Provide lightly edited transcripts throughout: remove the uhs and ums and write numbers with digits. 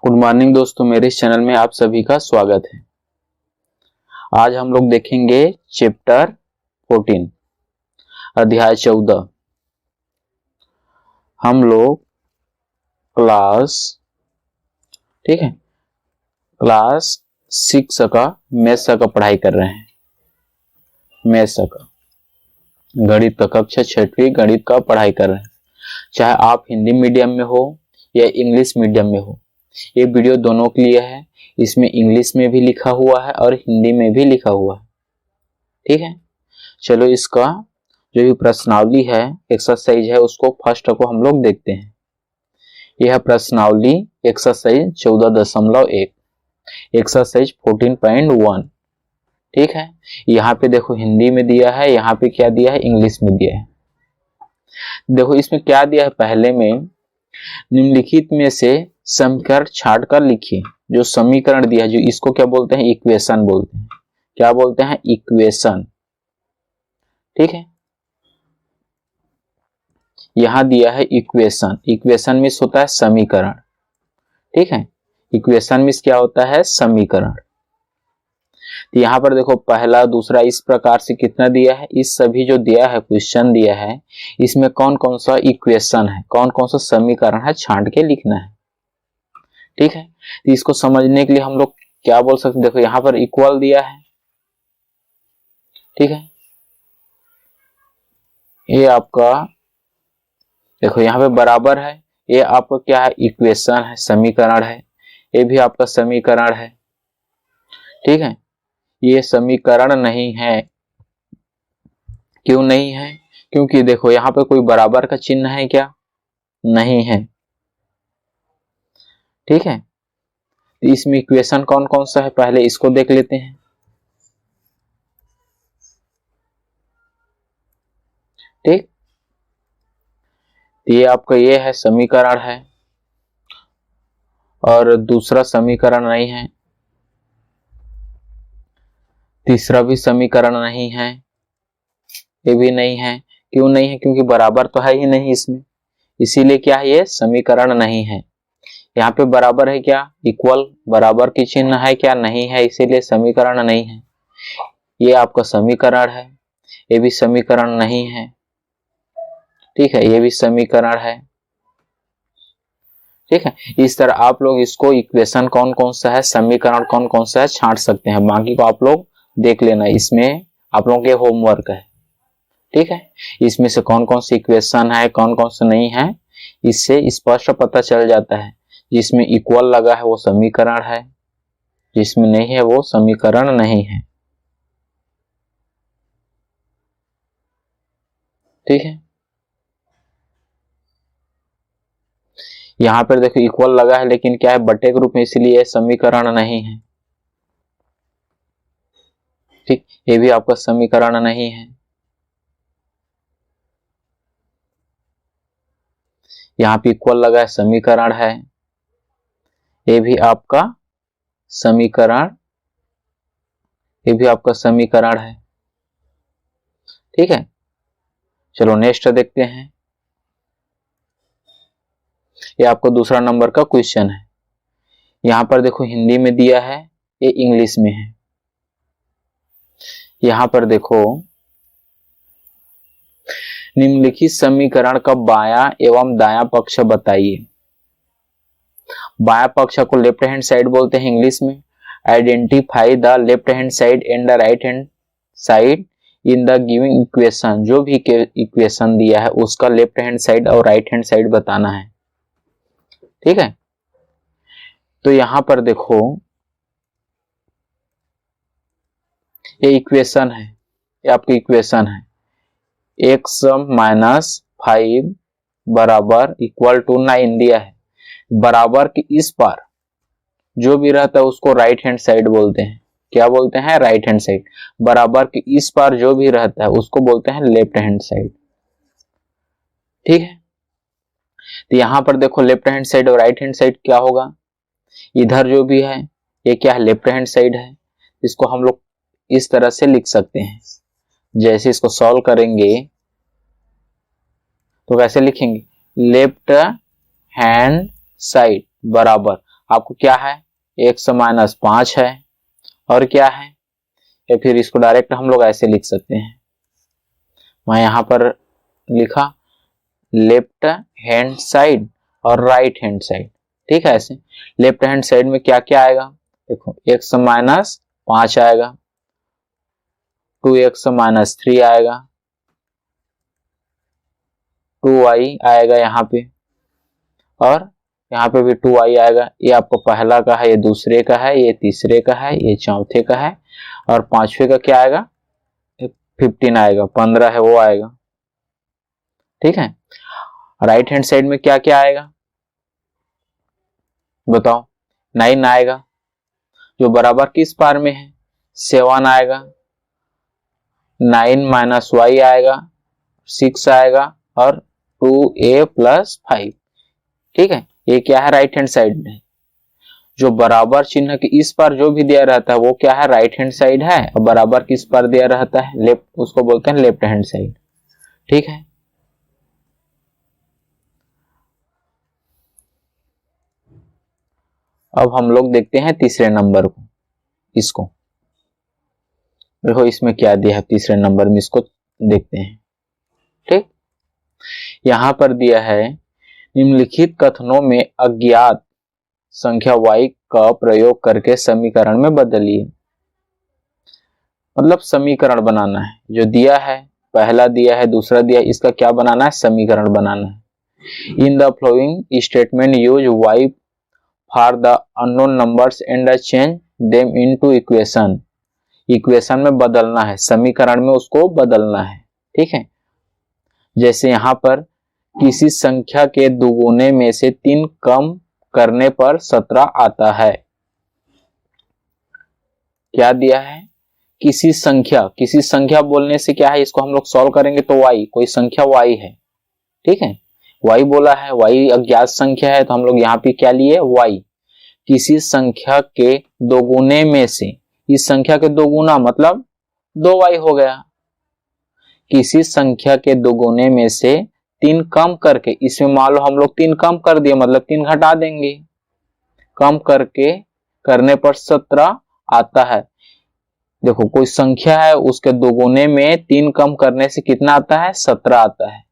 Good morning दोस्तों, मेरे इस चैनल में आप सभी का स्वागत है। आज हम लोग देखेंगे चैप्टर 14 अध्याय 14। हम लोग क्लास 6 का मैथ्स का पढ़ाई कर रहे हैं। मैथ्स का गणित का कक्षा 6वीं गणित का पढ़ाई कर रहे हैं। चाहे आप हिंदी मीडियम में हो या इंग्लिश मीडियम में हो, ये वीडियो दोनों के लिए है। इसमें इंग्लिश में भी लिखा हुआ है और हिंदी में भी लिखा हुआ है। ठीक है, चलो इसका जो भी प्रश्नावली है, एक्सरसाइज है, उसको फर्स्ट को हम लोग देखते हैं। यह प्रश्नावली एक्सरसाइज 14.1 एक्सरसाइज 14.1। ठीक है, यहाँ पे देखो हिंदी में दिया है, यहाँ पे क्या दिया है, इंग्लिश में दिया है। देखो इसमें क्या दिया है, पहले में निम्नलिखित में से समीकरण छांट कर लिखिए। जो समीकरण दिया है, जो इसको क्या बोलते हैं, इक्वेशन बोलते हैं। क्या बोलते हैं, इक्वेशन। ठीक है, यहां दिया है इक्वेशन। इक्वेशन मीन्स होता है समीकरण। ठीक है, इक्वेशन मीन्स क्या होता है, समीकरण। तो यहाँ पर देखो पहला दूसरा इस प्रकार से कितना दिया है, इस सभी जो दिया है, क्वेश्चन दिया है, इसमें कौन कौन सा इक्वेशन है, कौन कौन सा समीकरण है, छांट के लिखना है। ठीक है, तो इसको समझने के लिए हम लोग क्या बोल सकते हैं, देखो यहाँ पर इक्वल दिया है। ठीक है, ये आपका देखो यहाँ पे बराबर है, ये आपका क्या है, इक्वेशन है, समीकरण है। ये भी आपका समीकरण है। ठीक है, ये समीकरण नहीं है। क्यों नहीं है, क्योंकि देखो यहाँ पे कोई बराबर का चिन्ह है क्या, नहीं है। ठीक है, तो इसमें इक्वेशन कौन कौन सा है, पहले इसको देख लेते हैं। ठीक, ये आपका ये है समीकरण है, और दूसरा समीकरण नहीं है, तीसरा भी समीकरण नहीं है, ये भी नहीं है। क्यों नहीं है, क्योंकि बराबर तो है ही नहीं इसमें, इसीलिए क्या है, ये समीकरण नहीं है। यहाँ पे बराबर है क्या, इक्वल, बराबर की चिन्ह है क्या, नहीं है, इसीलिए समीकरण नहीं है। ये आपका समीकरण है, ये भी समीकरण नहीं है। ठीक है, ये भी समीकरण है। ठीक है, इस तरह आप लोग इसको इक्वेशन कौन कौन सा है, समीकरण कौन कौन सा है, छांट सकते हैं। बाकी को आप लोग देख लेना, इसमें आप लोगों के होमवर्क है। ठीक है, इसमें से कौन कौन सी इक्वेशन है, कौन कौन सा नहीं है, इससे स्पष्ट पता चल जाता है। जिसमें इक्वल लगा है वो समीकरण है, जिसमें नहीं है वो समीकरण नहीं है। ठीक है, यहां पर देखो इक्वल लगा है, लेकिन क्या है, बटे के रूप में, इसलिए समीकरण नहीं है। ठीक, ये भी आपका समीकरण नहीं है। यहाँ पे इक्वल लगा है, समीकरण है, ये भी आपका समीकरण, ये भी आपका समीकरण है। ठीक है, चलो नेक्स्ट देखते हैं। ये आपको दूसरा नंबर का क्वेश्चन है। यहां पर देखो हिंदी में दिया है, ये इंग्लिश में है। यहां पर देखो निम्नलिखित समीकरण का बायां एवं दायां पक्ष बताइए। बायां पक्ष को लेफ्ट हैंड साइड बोलते हैं इंग्लिश में। Identify the left hand side and the right hand side in the giving equation. जो भी इक्वेशन दिया है उसका लेफ्ट हैंड साइड और राइट हैंड साइड बताना है। ठीक है, तो यहां पर देखो ये इक्वेशन है, ये आपकी इक्वेशन है। x माइनस 5 बराबर इक्वल टू 9 दिया है। बराबर के इस पार जो भी रहता है उसको राइट हैंड साइड बोलते हैं। क्या बोलते हैं, राइट हैंड साइड। बराबर के इस पार जो भी रहता है उसको बोलते हैं लेफ्ट हैंड साइड। ठीक है, तो यहां पर देखो लेफ्ट हैंड साइड और राइट हैंड साइड क्या होगा, इधर जो भी है ये क्या है, लेफ्ट हैंड साइड है। इसको हम लोग इस तरह से लिख सकते हैं। जैसे इसको सॉल्व करेंगे तो कैसे लिखेंगे, लेफ्ट हैंड साइड बराबर, आपको क्या है, 1 - 5 है, और क्या है, या फिर इसको डायरेक्ट हम लोग ऐसे लिख सकते हैं। मैं यहाँ पर लिखा लेफ्ट हैंड साइड और राइट हैंड साइड, ठीक है। ऐसे लेफ्ट हैंड साइड में क्या क्या आएगा, देखो 1 - 5 आएगा, 2x - 3 आएगा, 2y आएगा यहाँ पे, और यहाँ पे भी 2y आएगा। ये आपको पहला का है, ये दूसरे का है, ये तीसरे का है, ये चौथे का है, और पांचवे का क्या आएगा, 15 आएगा, 15 है वो आएगा, ठीक है। राइट हैंड साइड में क्या क्या आएगा बताओ, 9 आएगा, जो बराबर किस पार में है, 7 आएगा, 9 - y आएगा, 6 आएगा, और 2a + 5, ठीक है। ये क्या है, राइट हैंड साइड में। जो बराबर चिन्ह के इस पार जो भी दिया रहता है वो क्या है, राइट हैंड साइड है, और बराबर किस पार दिया रहता है, लेफ्ट, उसको बोलते हैं लेफ्ट हैंड साइड, ठीक है। अब हम लोग देखते हैं तीसरे नंबर को, इसको देखो इसमें क्या दिया है तीसरे नंबर में, इसको देखते हैं, ठीक। यहां पर दिया है निम्नलिखित कथनों में अज्ञात संख्या y का प्रयोग करके समीकरण में बदलिए। मतलब समीकरण बनाना है, जो दिया है, पहला दिया है, दूसरा दिया है, इसका क्या बनाना है, समीकरण बनाना है। In the following statement use y for the unknown numbers and change them into equation. Equation में बदलना है, समीकरण में उसको बदलना है, ठीक है। जैसे यहां पर किसी संख्या के दुगुने में से 3 कम करने पर 17 आता है। क्या दिया है, किसी संख्या बोलने से क्या है, इसको हम लोग सॉल्व करेंगे तो y, कोई संख्या y है, ठीक है। y बोला है, y अज्ञात संख्या है, तो हम लोग यहाँ पे क्या लिए, y। किसी संख्या के दोगुने में से, इस संख्या के दोगुना मतलब 2y हो गया। किसी संख्या के दोगुने में से 3 कम करके, इसमें मान लो हम लोग 3 कम कर दिए, मतलब 3 घटा देंगे, कम करके करने पर 17 आता है। देखो कोई संख्या है, उसके दोगुने में 3 कम करने से कितना आता है, 17 आता है,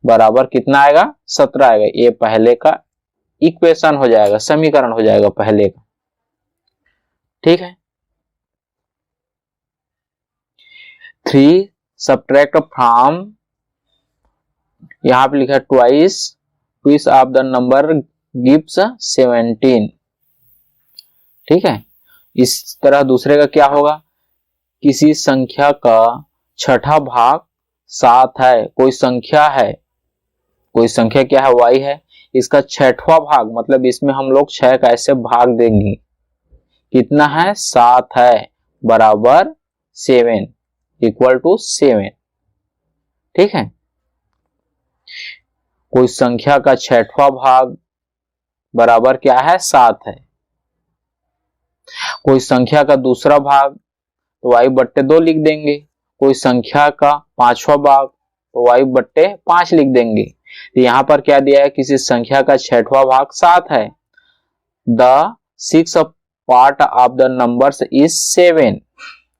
बराबर कितना आएगा, 17 आएगा। ये पहले का इक्वेशन हो जाएगा, समीकरण हो जाएगा पहले का, ठीक है। 3 सब्ट्रैक्ट फ्रॉम, यहां पे लिखा twice of the number gives 17, ठीक है। इस तरह दूसरे का क्या होगा, किसी संख्या का छठा भाग 7 है, कोई संख्या है, कोई संख्या क्या है, y है, इसका छठवां भाग, मतलब इसमें हम लोग 6 का ऐसे भाग देंगे, कितना है, 7 है, बराबर 7, इक्वल टू 7, ठीक है। कोई संख्या का छठवां भाग बराबर क्या है, 7 है। कोई संख्या का दूसरा भाग तो y/2 लिख देंगे, कोई संख्या का 5वां भाग तो y/5 लिख देंगे। तो यहां पर क्या दिया है, किसी संख्या का 6वां भाग 7 है, the 6th part of the numbers is 7,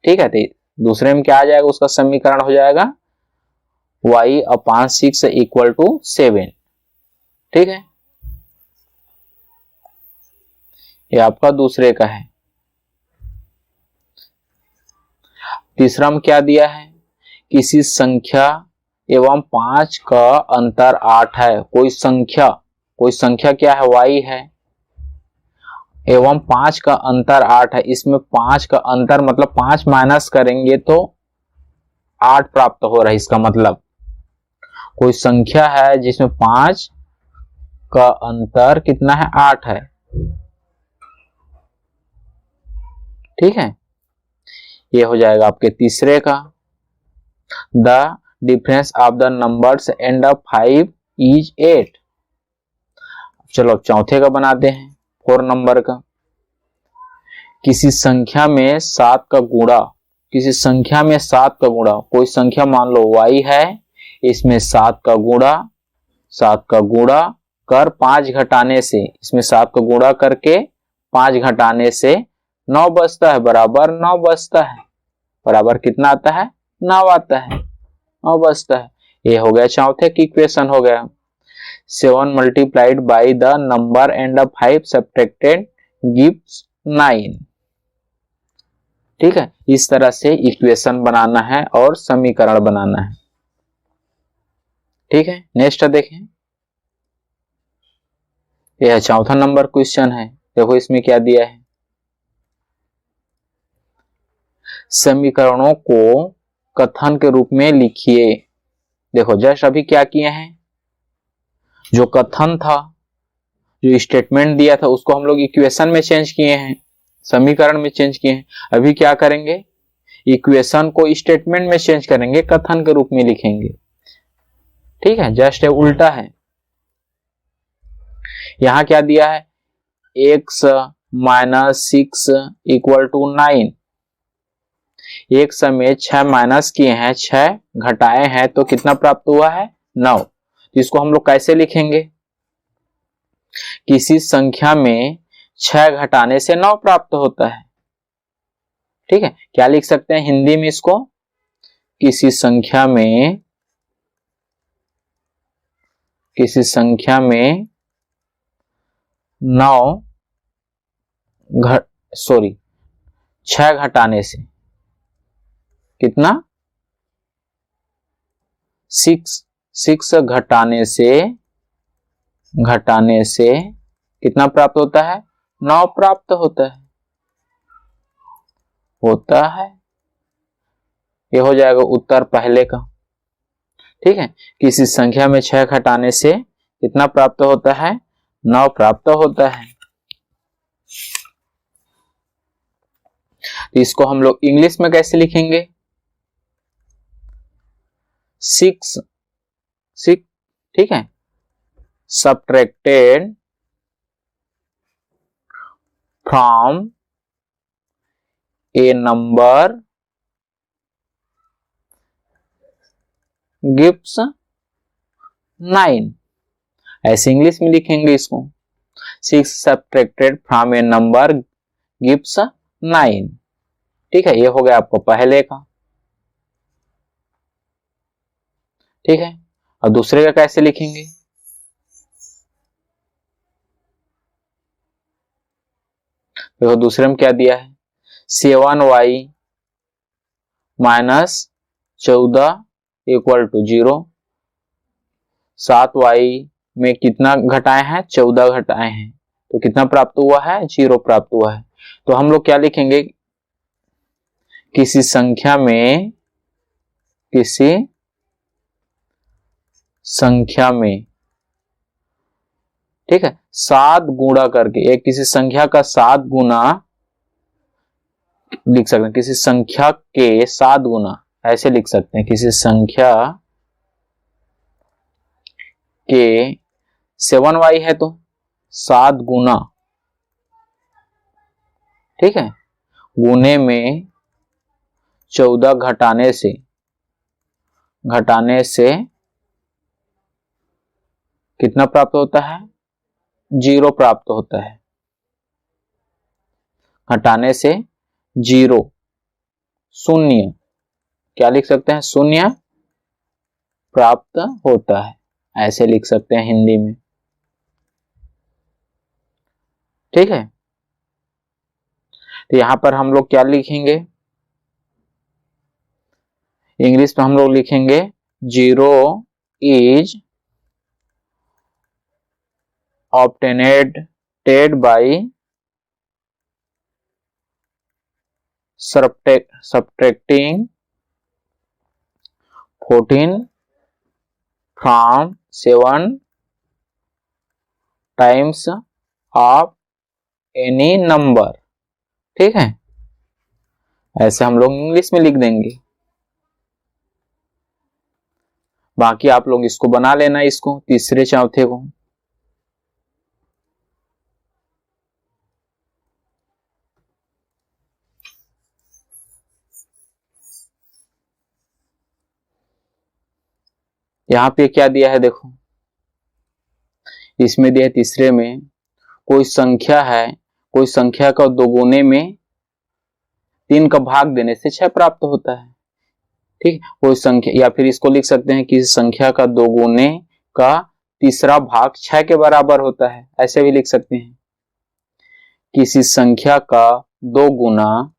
ठीक है। तो दूसरे में क्या आ जाएगा, उसका समीकरण हो जाएगा y/6 इक्वल टू 7, ठीक है। ये आपका दूसरे का है। तीसरा में क्या दिया है, किसी संख्या एवं 5 का अंतर 8 है। कोई संख्या क्या है, y है, एवं 5 का अंतर 8 है। इसमें 5 का अंतर मतलब 5 माइनस करेंगे तो 8 प्राप्त हो रहा है। इसका मतलब कोई संख्या है जिसमें 5 का अंतर कितना है, 8 है, ठीक है। ये हो जाएगा आपके तीसरे का। The difference of the numbers and 5 is 8। चलो अब चौथे का बनाते हैं, 4 नंबर का। किसी संख्या में 7 का गुणा, कोई संख्या मान लो y है, इसमें 7 का गुणा कर 5 घटाने से, इसमें 7 को गुणा करके 5 घटाने से 9 बचता है, बराबर 9 बचता है। बराबर कितना आता है? 9 आता है, 9 बचता है। ये हो गया चौथे की इक्वेशन हो गया। 7 multiplied by the number and 5 subtracted gives 9। ठीक है, इस तरह से इक्वेशन बनाना है और समीकरण बनाना है। ठीक है, नेक्स्ट देखें। यह चौथा नंबर क्वेश्चन है। देखो इसमें क्या दिया है, समीकरणों को कथन के रूप में लिखिए। देखो जस्ट अभी क्या किए हैं, जो कथन था, जो स्टेटमेंट दिया था, उसको हम लोग इक्वेशन में चेंज किए हैं, समीकरण में चेंज किए हैं। अभी क्या करेंगे, इक्वेशन को स्टेटमेंट में चेंज करेंगे, कथन के रूप में लिखेंगे। ठीक है, जस्ट उल्टा है। यहां क्या दिया है, x minus 6 equal to 9। x में 6 माइनस किए हैं, 6 घटाए हैं तो कितना प्राप्त हुआ है? 9। तो इसको हम लोग कैसे लिखेंगे, किसी संख्या में 6 घटाने से 9 प्राप्त होता है। ठीक है, क्या लिख सकते हैं हिंदी में इसको, किसी संख्या में 6 घटाने से कितना, 6 घटाने से कितना प्राप्त होता है? 9 प्राप्त होता है। ये हो जाएगा उत्तर पहले का। ठीक है, किसी संख्या में 6 घटाने से कितना प्राप्त होता है? 9 प्राप्त होता है। तो इसको हम लोग इंग्लिश में कैसे लिखेंगे, 6, ठीक है, subtracted from A number gives 9। ऐसे इंग्लिश में लिखेंगे इसको, 6 subtracted from A number gives 9। ठीक है, ये हो गया आपको पहले का। ठीक है, और दूसरे का कैसे लिखेंगे, देखो दूसरे में क्या दिया है, 7y minus 14 equal to 0। 7y में कितना घटाए हैं? 14 घटाए हैं, तो कितना प्राप्त हुआ है? 0 प्राप्त हुआ है। तो हम लोग क्या लिखेंगे, किसी संख्या में, ठीक है, 7 गुणा करके, एक किसी संख्या का 7 गुना लिख सकते हैं, किसी संख्या के 7 गुना, ऐसे लिख सकते हैं, किसी संख्या के 7y है तो 7 गुना, ठीक है, गुने में 14 घटाने से कितना प्राप्त होता है? 0 प्राप्त होता है। घटाने से 0, शून्य, क्या लिख सकते हैं? शून्य प्राप्त होता है, ऐसे लिख सकते हैं हिंदी में। ठीक है, तो यहां पर हम लोग क्या लिखेंगे, इंग्लिश में हम लोग लिखेंगे 0 is obtained by subtracting 14 from 7 times of any number। ठीक है, ऐसे हम लोग इंग्लिश में लिख देंगे। बाकी आप लोग इसको बना लेना, इसको तीसरे चौथे को। यहां पे क्या दिया है देखो, इसमें दिया है तीसरे में, कोई संख्या है, कोई संख्या का दोगुने में 3 का भाग देने से 6 प्राप्त होता है। ठीक, कोई संख्या, या फिर इसको लिख सकते हैं कि संख्या का दोगुने का तीसरा भाग 6 के बराबर होता है, ऐसे भी लिख सकते हैं। किसी संख्या का दो गुना,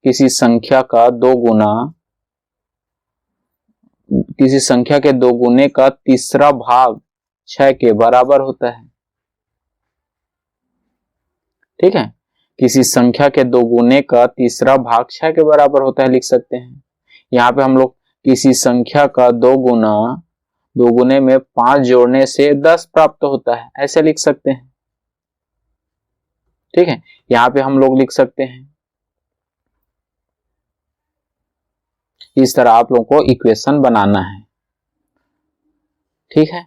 किसी संख्या का दो गुना, किसी संख्या के दो गुने का तीसरा भाग 6 के बराबर होता है। ठीक है, किसी संख्या के दो गुने का तीसरा भाग 6 के बराबर होता है, लिख सकते हैं। यहाँ पे हम लोग किसी संख्या का दो गुने में 5 जोड़ने से 10 प्राप्त होता है, ऐसे लिख सकते हैं। ठीक है, यहाँ पे हम लोग लिख सकते हैं। इस तरह आप लोगों को इक्वेशन बनाना है। ठीक है।